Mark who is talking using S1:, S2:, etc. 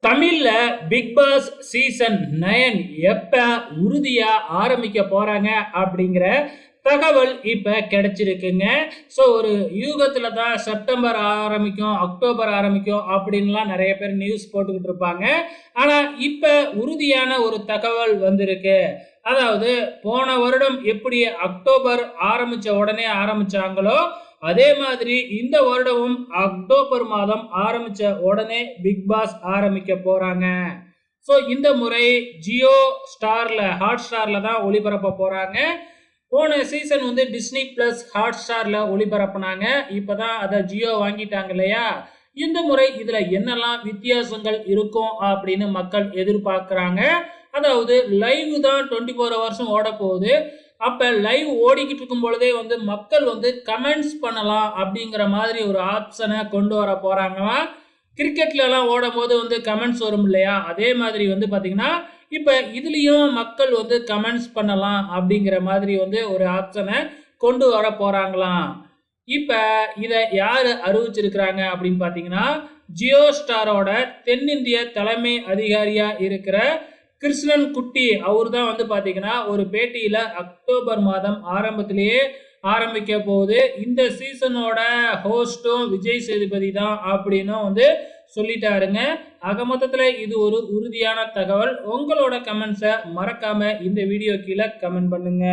S1: தமிழ்ல big Boss season 9 எப்ப உறுதியா ஆரம்பிக்க போறாங்க அப்படிங்கிற தகவல் இப்ப கிடைச்சிருக்குங்க. ஸோ ஒரு யூகத்துல தான் செப்டம்பர் ஆரம்பிக்கும், அக்டோபர் ஆரம்பிக்கும் அப்படின்லாம் நிறைய பேர் நியூஸ் போட்டுக்கிட்டு இருப்பாங்க. ஆனா இப்ப உறுதியான ஒரு தகவல் வந்திருக்கு. அதாவது போன வருடம் எப்படி அக்டோபர் ஆரம்பிச்ச உடனே ஆரம்பிச்சாங்களோ, அதே மாதிரி இந்த வருடமும் அக்டோபர் மாதம் ஆரம்பிச்ச உடனே பிக் பாஸ் ஆரம்பிக்க போறாங்க. ஸோ இந்த முறை ஜியோ ஸ்டார்ல ஹாட் ஸ்டார்ல தான் ஒளிபரப்ப போறாங்க. போன சீசன் வந்து டிஸ்னி பிளஸ் ஹாட் ஸ்டார்ல ஒளிபரப்புனாங்க. இப்பதான் அதை ஜியோ வாங்கிட்டாங்க இல்லையா? இந்த முறை இதுல என்னெல்லாம் வித்தியாசங்கள் இருக்கும் அப்படின்னு மக்கள் எதிர்பார்க்கிறாங்க. அதாவது லைவ் தான் 24 ஹவர்ஸும் ஓட போகுது. அப்ப லைவ் ஓடிக்கிட்டு இருக்கும் பொழுதே வந்து மக்கள் வந்து கமெண்ட்ஸ் பண்ணலாம் அப்படிங்கிற மாதிரி ஒரு ஆப்ஷனை கொண்டு வர போறாங்களாம். கிரிக்கெட்ல எல்லாம் ஓடும் போது வந்து கமெண்ட்ஸ் வரும் இல்லையா? அதே மாதிரி வந்து பாத்தீங்கன்னா இப்ப இதுலயும் மக்கள் வந்து கமெண்ட்ஸ் பண்ணலாம் அப்படிங்கிற மாதிரி வந்து ஒரு ஆப்ஷனை கொண்டு வர போறாங்களாம். இப்ப இத யாரு அறிவிச்சிருக்கிறாங்க அப்படின்னு பாத்தீங்கன்னா, ஜியோ ஸ்டாரோட தென்னிந்திய தலைமை அதிகாரியா இருக்கிற கிருஷ்ணன் குட்டி அவர் தான் வந்து பாத்தீங்கன்னா ஒரு பேட்டியில அக்டோபர் மாதம் ஆரம்பத்திலேயே ஆரம்பிக்க போகுது. இந்த சீசனோட ஹோஸ்டும் விஜய் சேதுபதி தான் அப்படின்னு வந்து சொல்லிட்டாருங்க. ஆக மொத்தத்துல இது ஒரு உறுதியான தகவல். உங்களோட கமெண்ட்ஸை மறக்காம இந்த வீடியோ கீழே கமெண்ட் பண்ணுங்க.